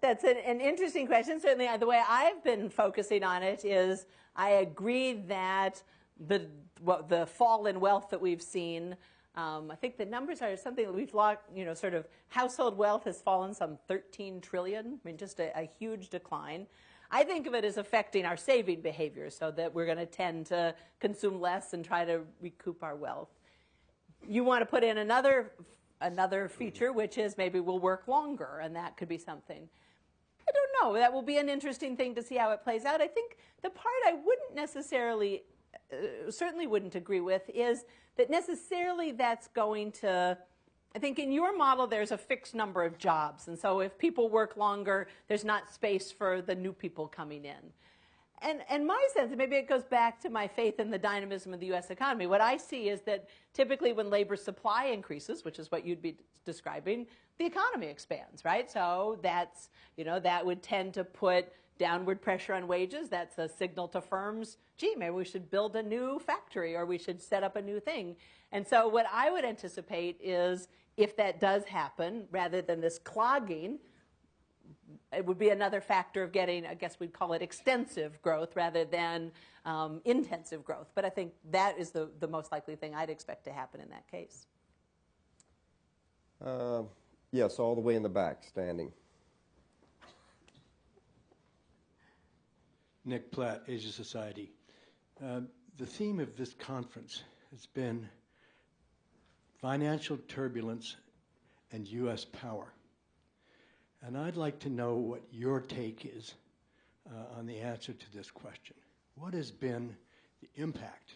That's an interesting question. Certainly, the way I've been focusing on it is I agree that the fall in wealth that we've seen, I think the numbers are something that we've lost, sort of household wealth has fallen some 13 trillion. I mean, just a huge decline. I think of it as affecting our saving behavior, so that we're going to tend to consume less and try to recoup our wealth. You want to put in another feature, which is maybe we'll work longer, and that could be something. I don't know. That will be an interesting thing to see how it plays out. I think the part I wouldn't necessarily, certainly wouldn't agree with is that necessarily that's going to, I think in your model there's a fixed number of jobs. And so if people work longer, there's not space for the new people coming in. And my sense, and maybe it goes back to my faith in the dynamism of the U.S. economy, what I see is that typically when labor supply increases, which is what you'd be describing, the economy expands, right? So that's, that would tend to put downward pressure on wages. That's a signal to firms, gee, maybe we should build a new factory or we should set up a new thing. And so what I would anticipate is if that does happen, rather than this clogging, it would be another factor of getting, I guess we'd call it extensive growth rather than intensive growth. But I think that is the most likely thing I'd expect to happen in that case. Yes, all the way in the back, standing. Nick Platt, Asia Society. The theme of this conference has been financial turbulence and U.S. power. And I'd like to know what your take is on the answer to this question. What has been the impact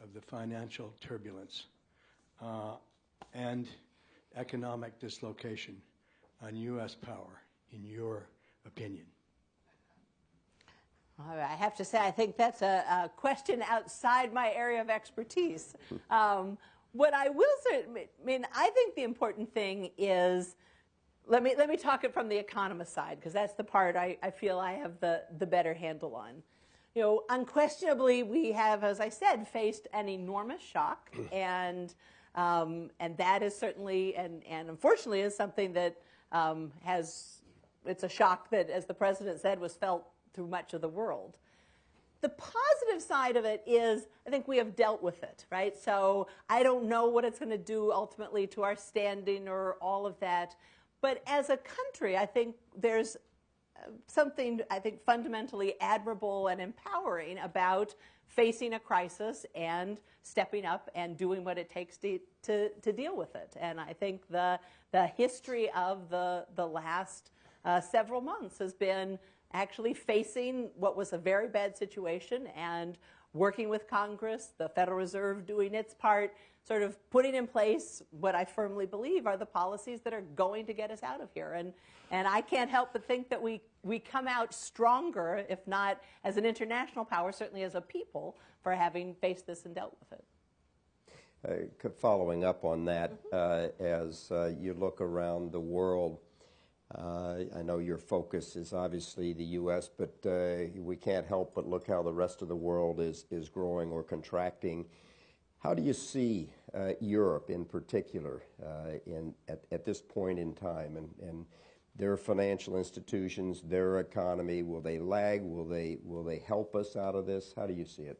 of the financial turbulence and economic dislocation on U.S. power, in your opinion? I have to say, I think that's a question outside my area of expertise. What I will say, I think the important thing is, let me talk it from the economist side, because that's the part I feel I have the better handle on. Unquestionably, we have, as I said, faced an enormous shock, and that is certainly, and unfortunately, is something that it's a shock that, as the president said, was felt through much of the world. The positive side of it is, I think we have dealt with it, right? So I don't know what it's going to do ultimately to our standing or all of that. But as a country, I think there's something, I think, fundamentally admirable and empowering about facing a crisis and stepping up and doing what it takes to deal with it. And I think the history of the last several months has been actually facing what was a very bad situation and working with Congress, the Federal Reserve doing its part, sort of putting in place what I firmly believe are the policies that are going to get us out of here. And I can't help but think that we come out stronger, if not as an international power, certainly as a people, for having faced this and dealt with it. Following up on that, as you look around the world, I know your focus is obviously the U.S., but we can't help but look how the rest of the world is growing or contracting. How do you see Europe in particular at this point in time, and their financial institutions, their economy? Will they lag? Will they help us out of this? How do you see it?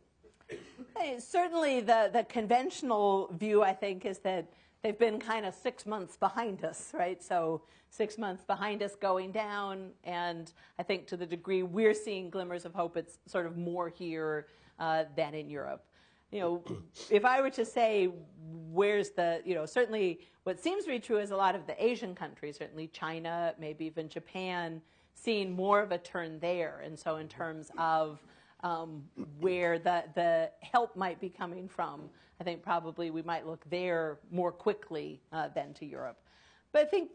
Certainly the conventional view, I think, is that they've been kind of 6 months behind us, right? So 6 months behind us going down, and I think to the degree we're seeing glimmers of hope, it's sort of more here than in Europe. If I were to say where's the, certainly what seems to be true is a lot of the Asian countries, certainly China, maybe even Japan, seeing more of a turn there. And so in terms of where the help might be coming from, I think probably we might look there more quickly than to Europe. But I think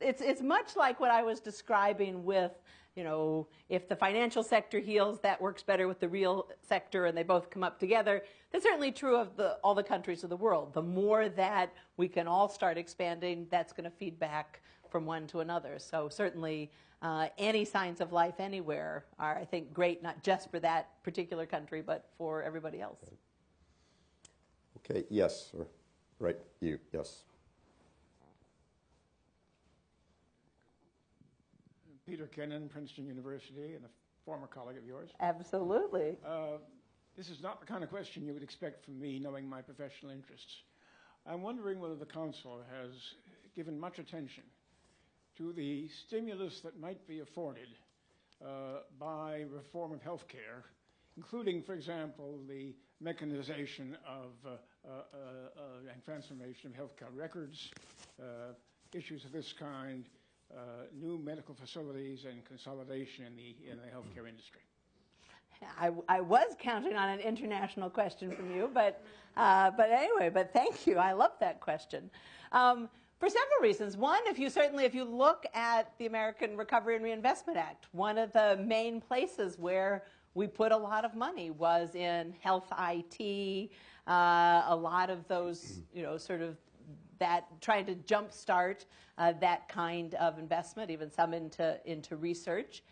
it's much like what I was describing with, if the financial sector heals, that works better with the real sector, and they both come up together. That's certainly true of all the countries of the world. The more that we can all start expanding, that's going to feed back from one to another. So certainly any signs of life anywhere are, I think, great, not just for that particular country, but for everybody else. Okay, yes, sir. Right, you, yes. Peter Kennan, Princeton University, and a former colleague of yours. Absolutely. This is not the kind of question you would expect from me, knowing my professional interests. I'm wondering whether the Council has given much attention to the stimulus that might be afforded by reform of health care, including, for example, the mechanization of and transformation of healthcare records, issues of this kind, new medical facilities and consolidation in the healthcare industry? I was counting on an international question from you, but anyway, but thank you. I love that question. For several reasons. One, if you look at the American Recovery and Reinvestment Act, one of the main places where we put a lot of money was in health IT, a lot of those, sort of that trying to jumpstart that kind of investment, even some into research.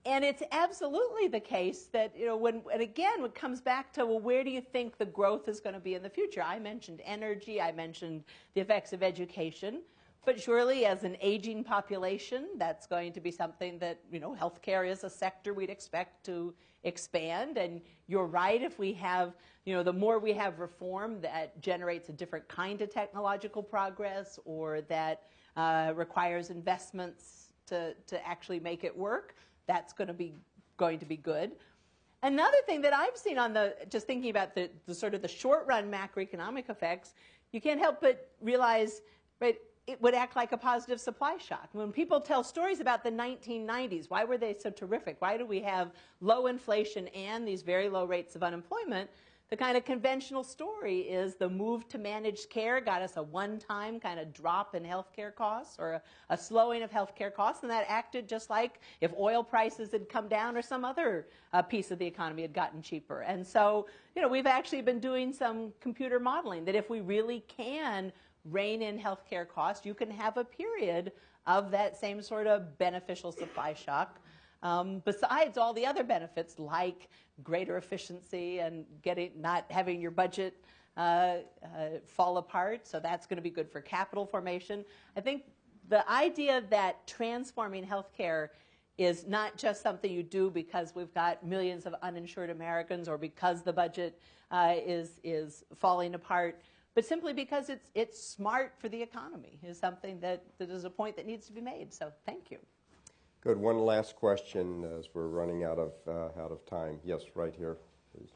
And it's absolutely the case that, and again, it comes back to, well, where do you think the growth is going to be in the future? I mentioned energy, I mentioned the effects of education, but surely as an aging population, that's going to be something that, healthcare is a sector we'd expect to expand. And you're right, if we have, the more we have reform that generates a different kind of technological progress or that requires investments to actually make it work, that's going to be good. Another thing that I've seen on just thinking about the sort of the short run macroeconomic effects, you can't help but realize, right, it would act like a positive supply shock. When people tell stories about the 1990s, why were they so terrific? Why do we have low inflation and these very low rates of unemployment? The kind of conventional story is the move to managed care got us a one-time kind of drop in healthcare costs or a slowing of healthcare costs, and that acted just like if oil prices had come down or some other piece of the economy had gotten cheaper. And so, we've actually been doing some computer modeling that if we really can rein in healthcare costs, you can have a period of that same sort of beneficial supply shock. Besides all the other benefits like greater efficiency and not having your budget fall apart, so that's going to be good for capital formation. I think the idea that transforming healthcare is not just something you do because we've got millions of uninsured Americans or because the budget is falling apart, but simply because it's smart for the economy is something that is a point that needs to be made. So thank you. Good. One last question as we're running out of time. Yes, right here, please.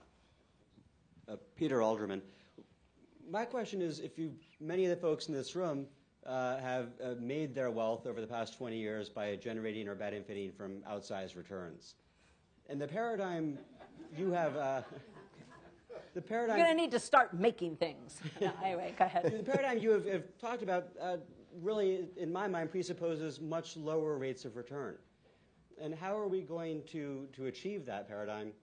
Peter Alderman. My question is, many of the folks in this room have made their wealth over the past 20 years by generating or benefiting from outsized returns. And the paradigm you have, the paradigm... You're going to need to start making things. No, anyway, go ahead. The paradigm you have talked about really, in my mind, presupposes much lower rates of return. And how are we going to achieve that paradigm?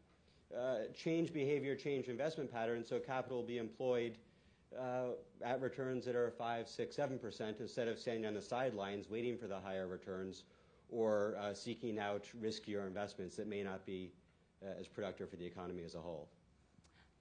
Change behavior, change investment patterns, so capital will be employed at returns that are 5, 6, 7% instead of standing on the sidelines waiting for the higher returns or seeking out riskier investments that may not be as productive for the economy as a whole.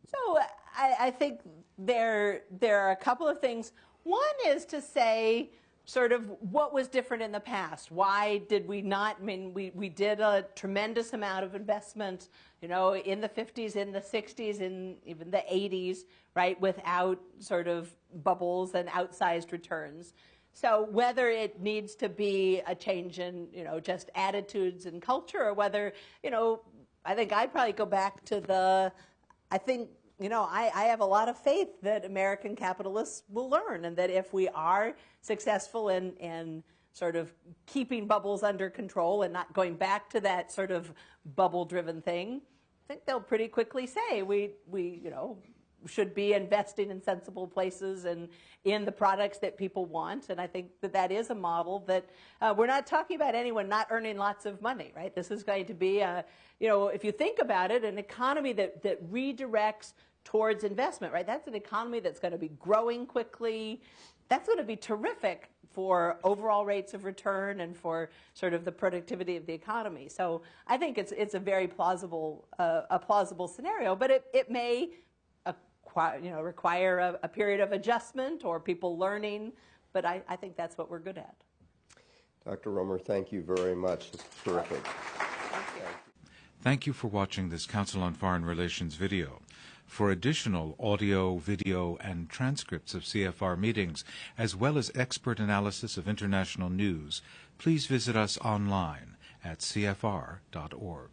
So I think there are a couple of things. One is to say sort of what was different in the past. Why did we not? I mean, we did a tremendous amount of investment, in the 50s, in the 60s, in even the 80s, right, without sort of bubbles and outsized returns. So whether it needs to be a change in, just attitudes and culture, or whether, I think I'd probably go back to I have a lot of faith that American capitalists will learn, and that if we are successful in sort of keeping bubbles under control and not going back to that sort of bubble-driven thing, I think they'll pretty quickly say we should be investing in sensible places and in the products that people want. And I think that is a model that we're not talking about anyone not earning lots of money, right? This is going to be, if you think about it, an economy that redirects towards investment, right? That's an economy that's going to be growing quickly. That's going to be terrific for overall rates of return and for sort of the productivity of the economy. So I think it's a very plausible scenario, but it may require a period of adjustment or people learning, but I think that's what we're good at. Dr. Romer, thank you very much. It's terrific. Thank you. Thank you for watching this Council on Foreign Relations video. For additional audio, video, and transcripts of CFR meetings, as well as expert analysis of international news, please visit us online at cfr.org.